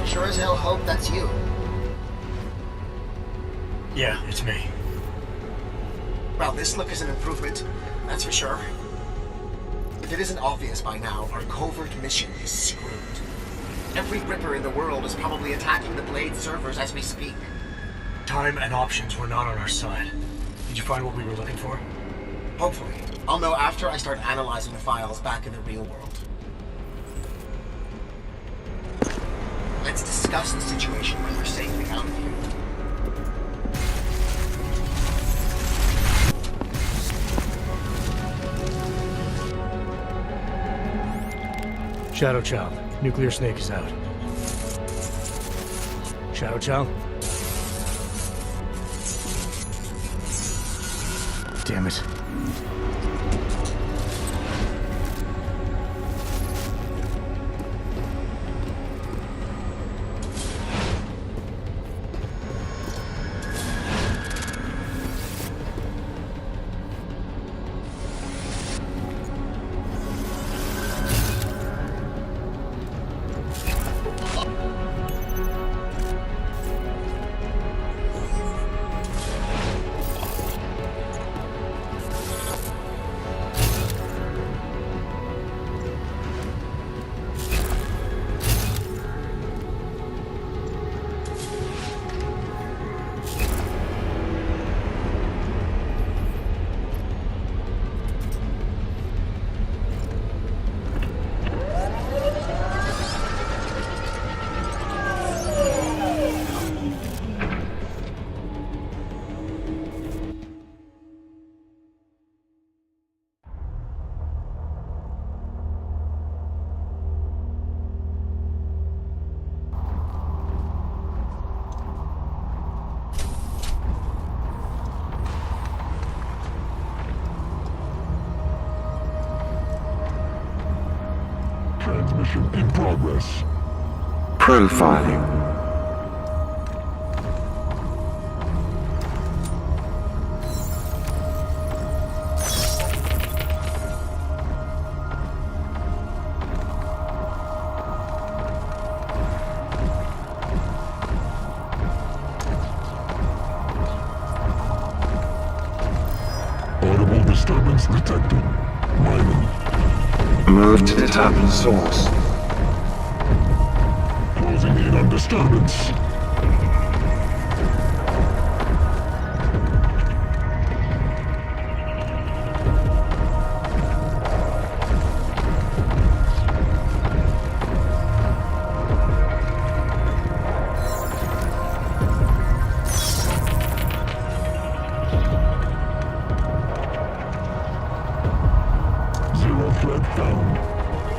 Sure as hell hope that's you. Yeah, it's me. Well, this look is an improvement, that's for sure. If it isn't obvious by now, our covert mission is screwed. Every Ripper in the world is probably attacking the Blade servers as we speak. Time and options were not on our side. Did you find what we were looking for? Hopefully. I'll know after I start analyzing the files back in the real world. Let's discuss the situation when we're safely out of here. Shadow Child, nuclear snake is out. Shadow Child? Damn it. Transmission in progress. Profiling. Audible disturbance detected. Mining. Move to determine source. Closing in on disturbance. Zero threat found.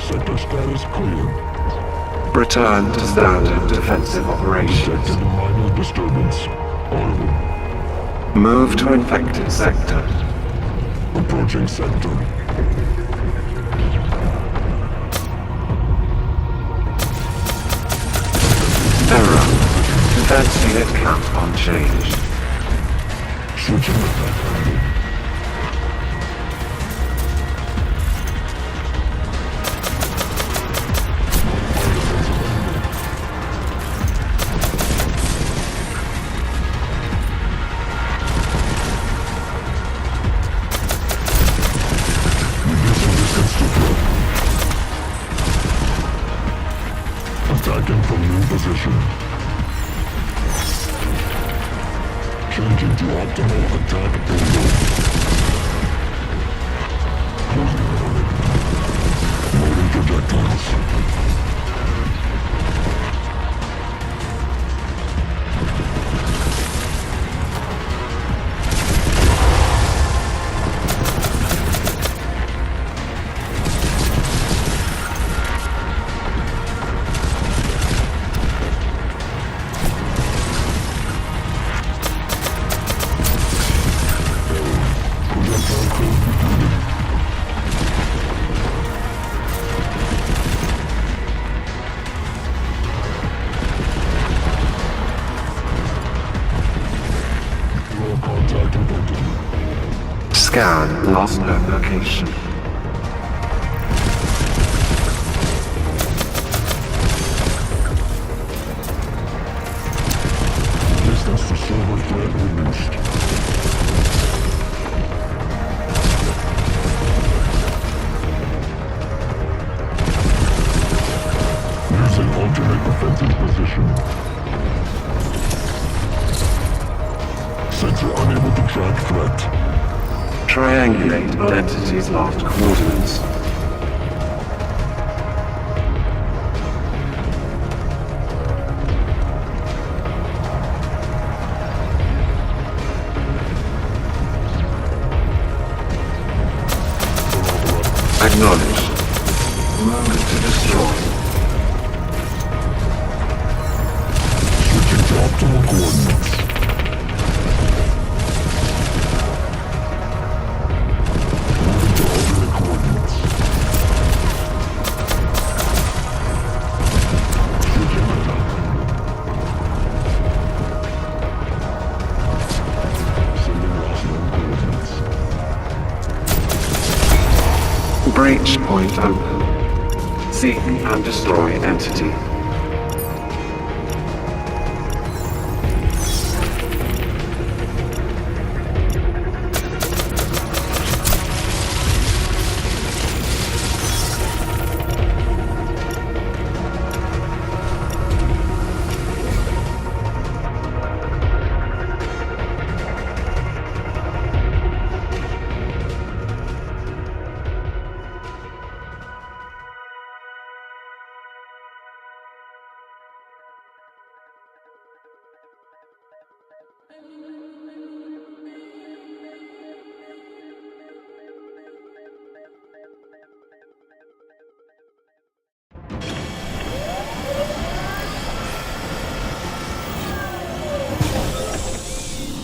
Sector status clear. Return to standard defensive operations. Detected minor disturbance. Audible. Move to infected sector. Approaching sector. Error. Defense unit count unchanged. Switching attack. Attacking from new position. Changing to optimal attack angle. Closing early. Loading projectiles. Scan lost known location. Distance to server threat reduced. Using alternate defensive position. Sensor unable to track threat. Triangulate identity's lost coordinates. Acknowledged. Move to destroy. Switching to optimal coordinates. Moving to alternate coordinates. Switching meta. Sending lost known coordinates. Breach point open. Seek and destroy entity.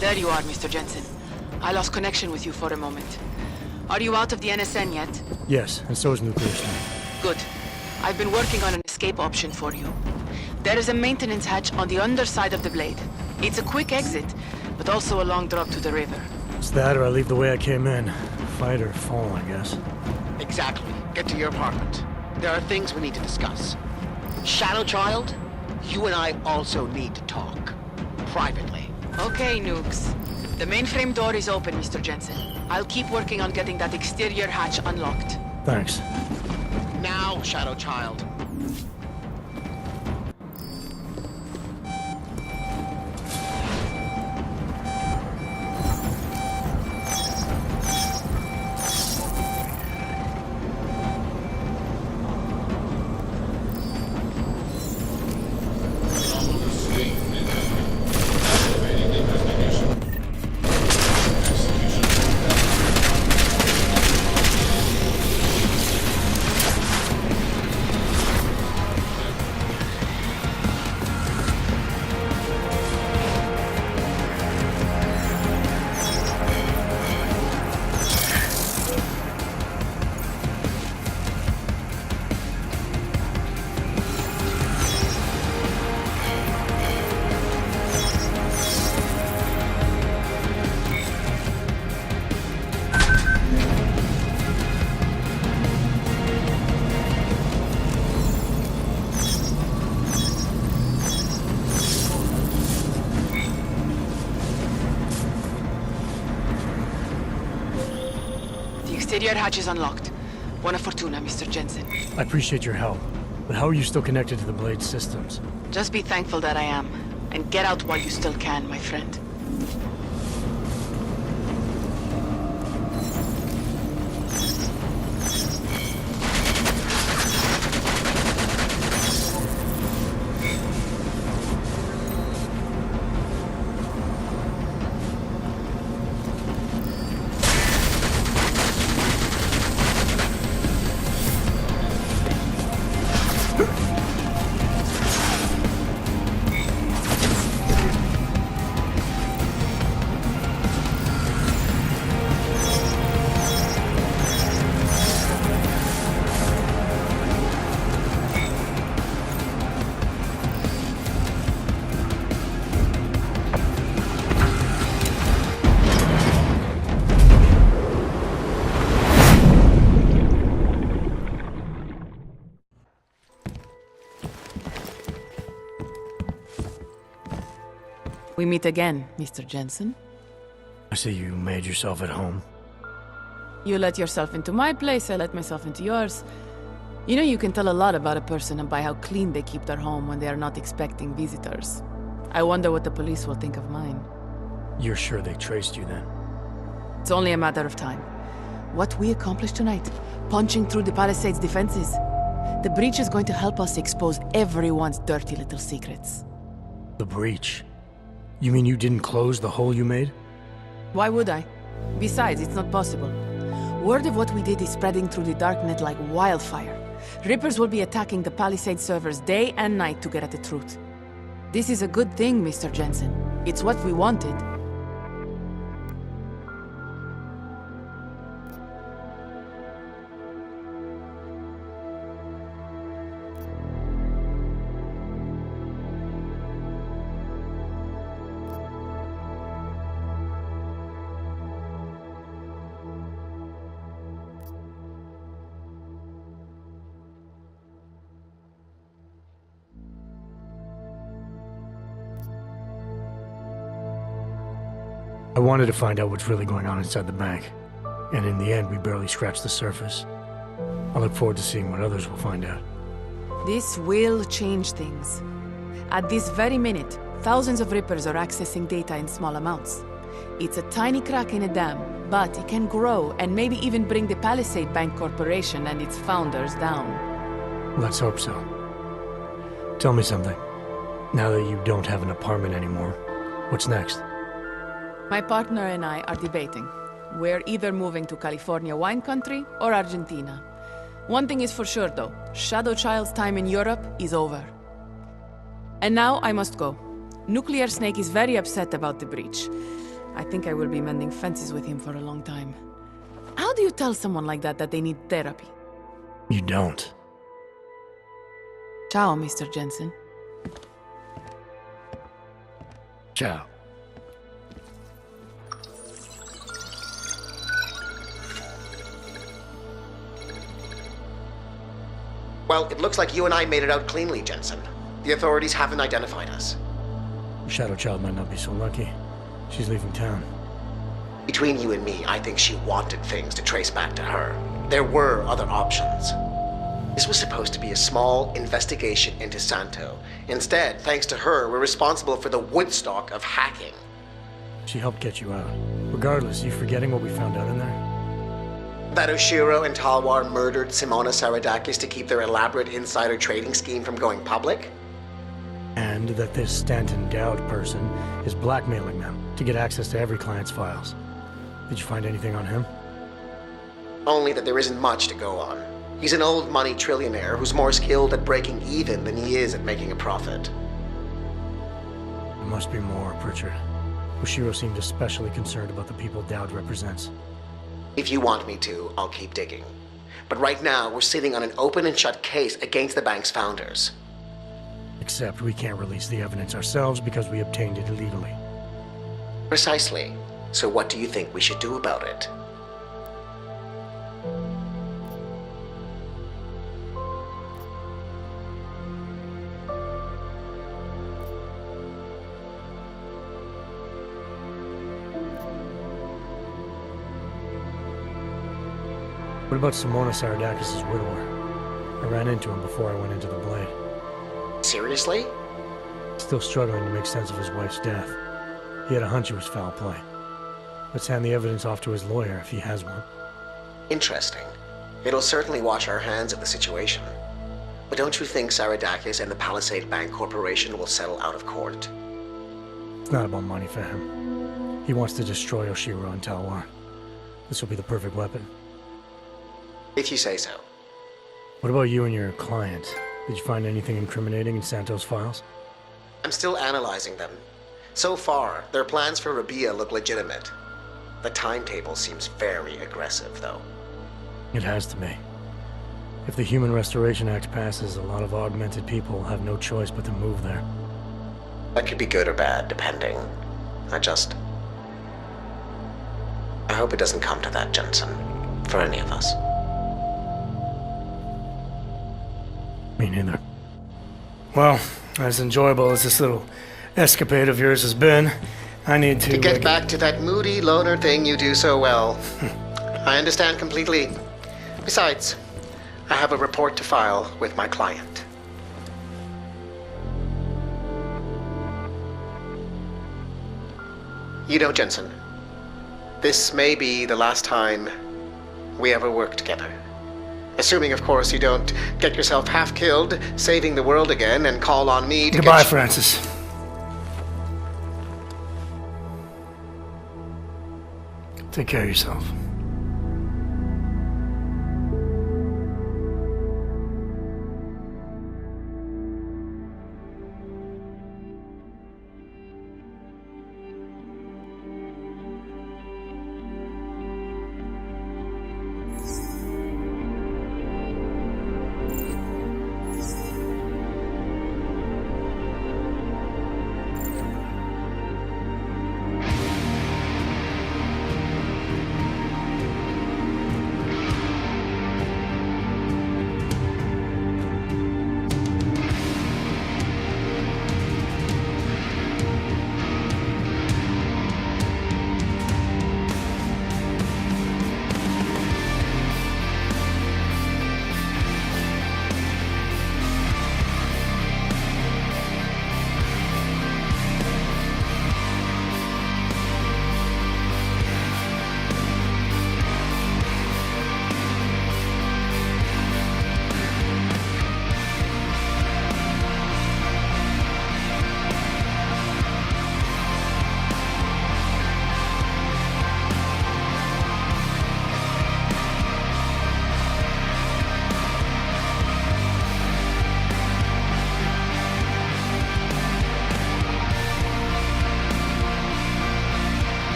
There you are, Mr. Jensen. I lost connection with you for a moment. Are you out of the NSN yet? Yes, and so is Nuclear State. Good. I've been working on an escape option for you. There is a maintenance hatch on the underside of the blade. It's a quick exit, but also a long drop to the river. It's that or I leave the way I came in. Fight or fall, I guess. Exactly. Get to your apartment. There are things we need to discuss. Shadow Child, you and I also need to talk. Privately. Okay, Nukes. The mainframe door is open, Mr. Jensen. I'll keep working on getting that exterior hatch unlocked. Thanks. Now, Shadow Child. The exterior hatch is unlocked. Buona fortuna, Mr. Jensen. I appreciate your help. But how are you still connected to the Blade systems? Just be thankful that I am. And get out while you still can, my friend. We meet again, Mr. Jensen. I see you made yourself at home. You let yourself into my place, I let myself into yours. You know, you can tell a lot about a person by how clean they keep their home when they are not expecting visitors. I wonder what the police will think of mine. You're sure they traced you then? It's only a matter of time. What we accomplished tonight, punching through the Palisades' defenses. The breach is going to help us expose everyone's dirty little secrets. The breach? You mean you didn't close the hole you made? Why would I? Besides, it's not possible. Word of what we did is spreading through the darknet like wildfire. Rippers will be attacking the Palisade servers day and night to get at the truth. This is a good thing, Mr. Jensen. It's what we wanted. I wanted to find out what's really going on inside the bank. And in the end, we barely scratched the surface. I look forward to seeing what others will find out. This will change things. At this very minute, thousands of Rippers are accessing data in small amounts. It's a tiny crack in a dam, but it can grow and maybe even bring the Palisade Bank Corporation and its founders down. Let's hope so. Tell me something. Now that you don't have an apartment anymore, what's next? My partner and I are debating. We're either moving to California wine country or Argentina. One thing is for sure though, Shadow Child's time in Europe is over. And now I must go. Nuclear Snake is very upset about the breach. I think I will be mending fences with him for a long time. How do you tell someone like that they need therapy? You don't. Ciao, Mr. Jensen. Ciao. Well, it looks like you and I made it out cleanly, Jensen. The authorities haven't identified us. Shadow Child might not be so lucky. She's leaving town. Between you and me, I think she wanted things to trace back to her. There were other options. This was supposed to be a small investigation into Santo. Instead, thanks to her, we're responsible for the Woodstock of hacking. She helped get you out. Regardless, you forgetting what we found out in there? That Oshiro and Talwar murdered Simona Saradakis to keep their elaborate insider trading scheme from going public? And that this Stanton Dowd person is blackmailing them to get access to every client's files. Did you find anything on him? Only that there isn't much to go on. He's an old money trillionaire who's more skilled at breaking even than he is at making a profit. There must be more, Pritchard. Oshiro seemed especially concerned about the people Dowd represents. If you want me to, I'll keep digging. But right now, we're sitting on an open and shut case against the bank's founders. Except we can't release the evidence ourselves because we obtained it illegally. Precisely. So what do you think we should do about it? What about Simona Saradakis' widower? I ran into him before I went into the Blade. Seriously? Still struggling to make sense of his wife's death. He had a hunch it was foul play. Let's hand the evidence off to his lawyer if he has one. Interesting. It'll certainly wash our hands of the situation. But don't you think Saradakis and the Palisade Bank Corporation will settle out of court? It's not about money for him. He wants to destroy Oshiro and Talwar. This will be the perfect weapon. If you say so. What about you and your client? Did you find anything incriminating in Santos' files? I'm still analyzing them. So far, their plans for Rabia look legitimate. The timetable seems very aggressive, though. It has to be. If the Human Restoration Act passes, a lot of augmented people will have no choice but to move there. That could be good or bad, depending. I hope it doesn't come to that, Jensen. For any of us. Me neither. Well, as enjoyable as this little escapade of yours has been, I need to... To get back to that moody loner thing you do so well. I understand completely. Besides, I have a report to file with my client. You know, Jensen, this may be the last time we ever work together. Assuming, of course, you don't get yourself half killed, saving the world again, and call on me to Goodbye, Francis. Take care of yourself.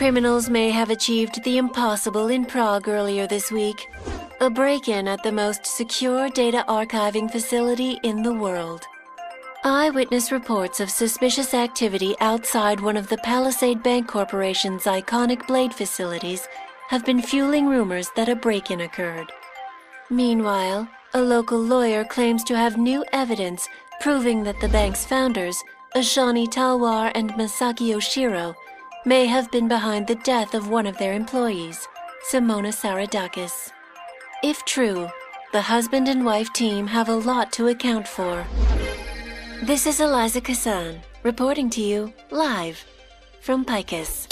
Criminals may have achieved the impossible in Prague earlier this week. A break-in at the most secure data archiving facility in the world. Eyewitness reports of suspicious activity outside one of the Palisade Bank Corporation's iconic Blade facilities have been fueling rumors that a break-in occurred. Meanwhile, a local lawyer claims to have new evidence proving that the bank's founders, Ashani Talwar and Masaki Oshiro, may have been behind the death of one of their employees, Simona Saradakis. If true, the husband and wife team have a lot to account for. This is Eliza Kassan, reporting to you live from Picus.